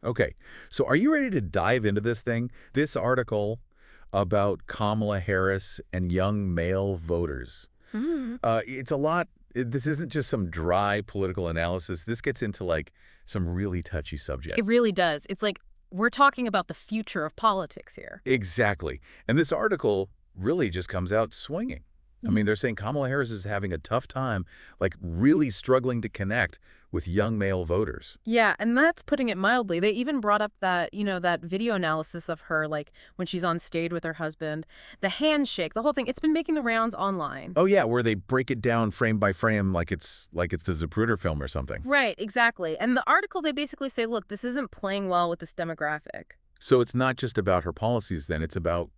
Okay, so are you ready to dive into this thing? This article about Kamala Harris and young male voters. Mm. It's a lot. This isn't just some dry political analysis. This gets into like some really touchy It subject. really does. It's like we're talking about the future of politics here. Exactly. And this article really just comes out swinging. I Ye- mean, they're saying Kamala Harris is having a tough time, like really struggling to connect with young male voters. Yeah, and that's putting it mildly. They even brought up that, that video analysis of her, like when she's on stage with her husband, the handshake, the whole thing. It's been making the rounds online. Oh yeah, where they break it down frame by frame like it's the Zapruder film or something. Right, exactly. And the article, they basically say, look, this isn't playing well with this demographic. So it's not just about her policies then, it's about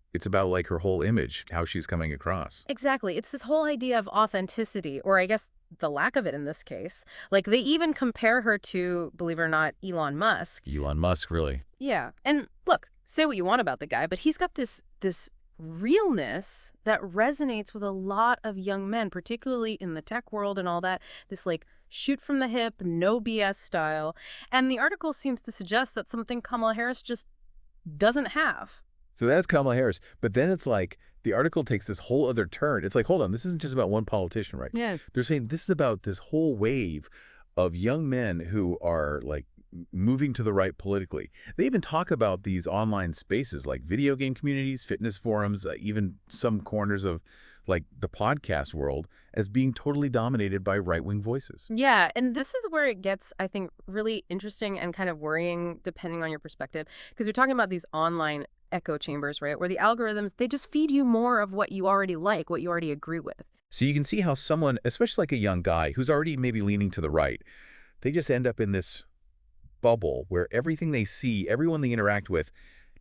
like her whole image, how she's coming across. Exactly. It's this whole idea of authenticity, or I guess the lack of it in this case. Like they even compare her to, believe it or not, Elon Musk. Elon Musk, really. Yeah. And look, say what you want about the guy, but he's got this realness that resonates with a lot of young men, particularly in the tech world and all that. This like shoot from the hip, no BS style. And the article seems to suggest that something Kamala Harris just doesn't have. So that's Kamala Harris. But then it's like the article takes this whole other turn. It's like, hold on, this isn't just about one politician, right? Yeah. They're saying this is about this whole wave of young men who are like moving to the right politically. They even talk about these online spaces like video game communities, fitness forums, even some corners of like the podcast world as being totally dominated by right-wing voices. Yeah, and this is where it gets, I think, really interesting and kind of worrying depending on your perspective. Because you're talking about these online echo chambers, right? Where the algorithms, they just feed you more of what you already like, what you already agree with. So you can see how someone, especially like a young guy who's already maybe leaning to the right, they just end up in this bubble where everything they see, everyone they interact with,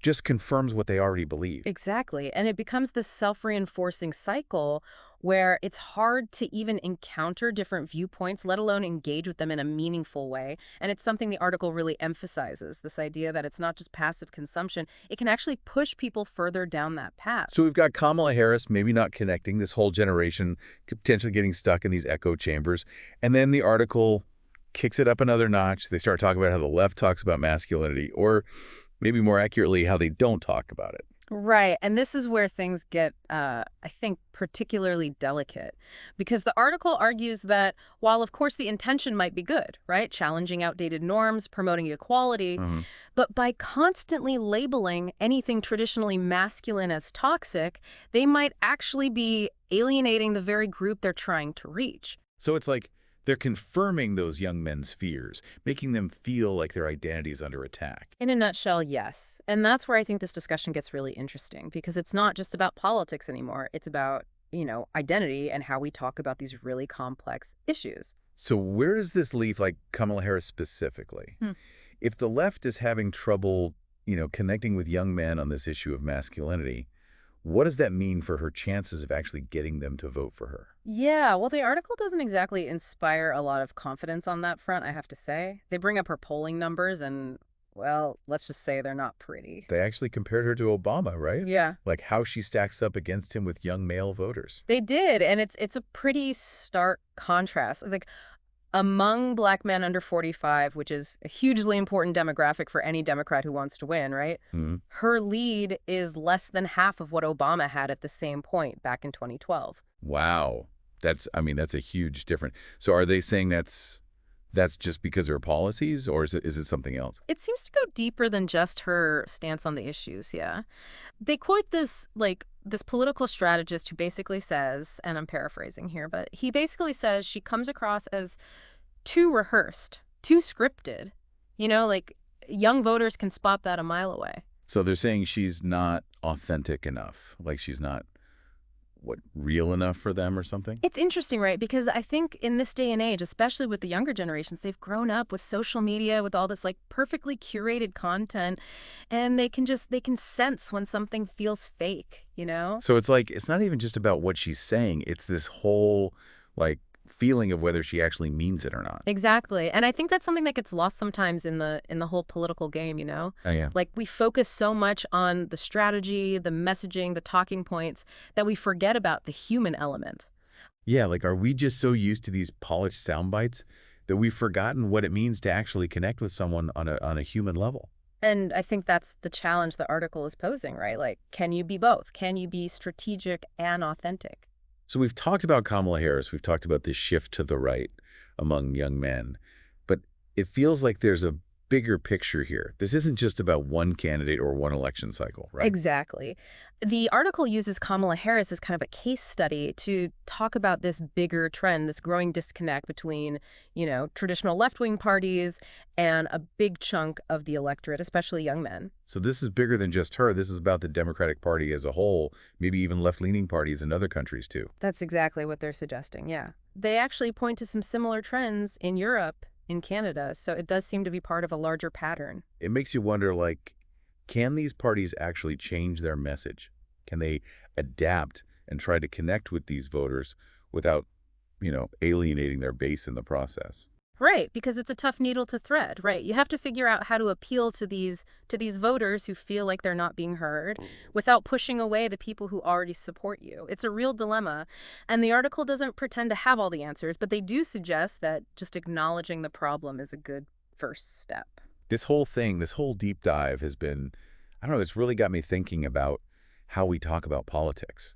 just confirms what they already believe. Exactly. And it becomes this self-reinforcing cycle where it's hard to even encounter different viewpoints, let alone engage with them in a meaningful way. And it's something the article really emphasizes, this idea that it's not just passive consumption. It can actually push people further down that path. So we've got Kamala Harris maybe not connecting, this whole generation potentially getting stuck in these echo chambers. And then the article kicks it up another notch. They start talking about how the left talks about masculinity, or maybe more accurately, how they don't talk about it. Right. And this is where things get, I think, particularly delicate. Because the article argues that while, of course, the intention might be good, right? Challenging outdated norms, promoting equality, Mhm. but by constantly labeling anything traditionally masculine as toxic, they might actually be alienating the very group they're trying to reach. So it's like they're confirming those young men's fears, making them feel like their identity is under attack. In a nutshell, yes. And that's where I think this discussion gets really interesting because it's not just about politics anymore. It's about, identity and how we talk about these really complex issues. So where does this leave like Kamala Harris specifically? Hmm. If the left is having trouble, connecting with young men on this issue of masculinity, what does that mean for her chances of actually getting them to vote for her? Yeah, well, the article doesn't exactly inspire a lot of confidence on that front, I have to say. They bring up her polling numbers and, well, let's just say they're not pretty. They actually compared her to Obama, right? Yeah. Like how she stacks up against him with young male voters. They did, and it's a pretty stark contrast. Like among black men under 45, which is a hugely important demographic for any Democrat who wants to win, right? Hmm. Her lead is less than half of what Obama had at the same point back in 2012. Wow. That's a huge difference. So are they saying that's just because of her policies, or is it something else? It seems to go deeper than just her stance on the issues, yeah. They quote this political strategist who basically says, and I'm paraphrasing here, but he basically says she comes across as too rehearsed, too scripted. Like young voters can spot that a mile away. So they're saying she's not authentic enough, like she's not real enough for them or something? It's interesting, right? Because I think in this day and age, especially with the younger generations, they've grown up with social media, with all this like perfectly curated content, and they can sense when something feels fake. So it's like it's not even just about what she's saying, it's this whole like feeling of whether she actually means it or not. Exactly. And I think that's something that gets lost sometimes in the whole political game. Oh yeah. Like we focus so much on the strategy, the messaging, the talking points that we forget about the human element. Yeah, like are we just so used to these polished sound bites that we've forgotten what it means to actually connect with someone on a human level. And I think that's the challenge the article is posing, right? Like, can you be both? Can you be strategic and authentic? So we've talked about Kamala Harris. We've talked about this shift to the right among young men. But it feels like there's a bigger picture here. This isn't just about one candidate or one election cycle, right? Exactly. The article uses Kamala Harris as kind of a case study to talk about this bigger trend, this growing disconnect between, traditional left-wing parties and a big chunk of the electorate, especially young men. So this is bigger than just her. This is about the Democratic Party as a whole, maybe even left-leaning parties in other countries too. That's exactly what they're suggesting, yeah. They actually point to some similar trends in Europe, in Canada, so it does seem to be part of a larger pattern. It makes you wonder, like, can these parties actually change their message? Can they adapt and try to connect with these voters without, alienating their base in the process? Right, because it's a tough needle to thread, right? You have to figure out how to appeal to these voters who feel like they're not being heard without pushing away the people who already support you. It's a real dilemma, and the article doesn't pretend to have all the answers, but they do suggest that just acknowledging the problem is a good first step. This whole thing, this whole deep dive has been, I don't know, it's really got me thinking about how we talk about politics.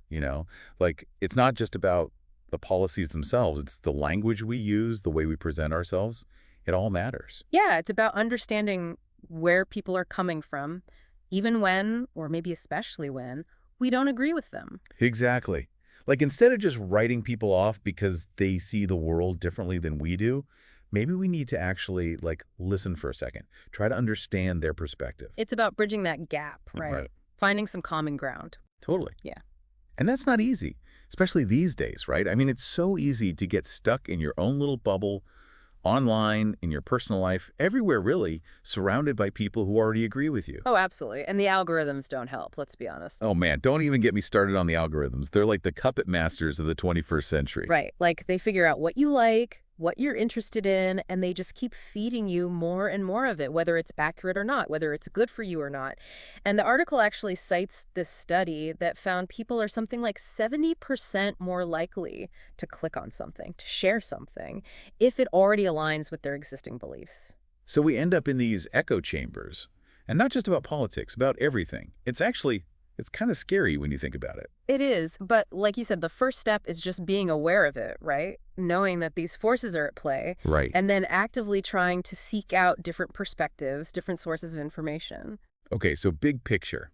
Like, it's not just about the policies themselves. It's the language we use, the way we present ourselves. It all matters. Yeah, it's about understanding where people are coming from, even when, or maybe especially when, we don't agree with them. Exactly. Like, instead of just writing people off because they see the world differently than we do, maybe we need to actually, like, listen for a second. Try to understand their perspective. It's about bridging that gap, right? Right. Finding some common ground. Totally. Yeah. And that's not easy, especially these days, right? I mean, it's so easy to get stuck in your own little bubble, online, in your personal life, everywhere really, surrounded by people who already agree with you. Oh, absolutely. And the algorithms don't help, let's be honest. Oh man, don't even get me started on the algorithms. They're like the puppet masters of the 21st century. Right. Like they figure out what you like, what you're interested in, and they just keep feeding you more and more of it, whether it's accurate or not, whether it's good for you or not. And the article actually cites this study that found people are something like 70% more likely to click on something, to share something, if it already aligns with their existing beliefs. So we end up in these echo chambers, and not just about politics, about everything. It's kind of scary when you think about it. It is, but like you said, the first step is just being aware of it, right? Knowing that these forces are at play, Right. and then actively trying to seek out different perspectives, different sources of information. Okay, so big picture.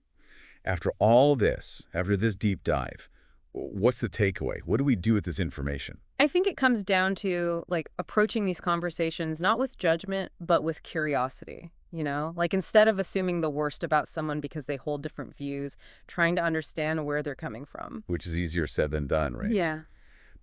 After all this, after this deep dive, what's the takeaway? What do we do with this information? I think it comes down to like approaching these conversations not with judgment, but with curiosity. Like instead of assuming the worst about someone because they hold different views, trying to understand where they're coming from. Which is easier said than done, right? Yeah.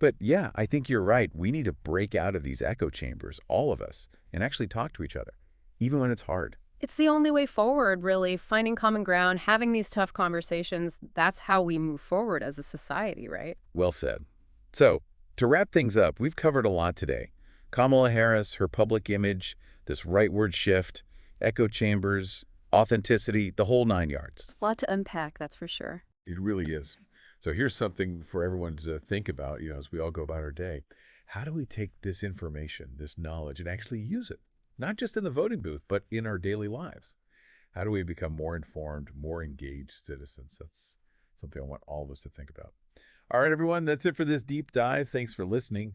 But yeah, I think you're right. We need to break out of these echo chambers, all of us, and actually talk to each other, even when it's hard. It's the only way forward, really, finding common ground, having these tough conversations. That's how we move forward as a society, right? Well said. So, to wrap things up, we've covered a lot today. Kamala Harris, her public image, this rightward shift, echo chambers, authenticity, the whole 9 yards. It's a lot to unpack, that's for sure. It really is. So here's something for everyone to think about, as we all go about our day. How do we take this information, this knowledge, and actually use it? Not just in the voting booth, but in our daily lives. How do we become more informed, more engaged citizens? That's something I want all of us to think about. All right, everyone, that's it for this deep dive. Thanks for listening.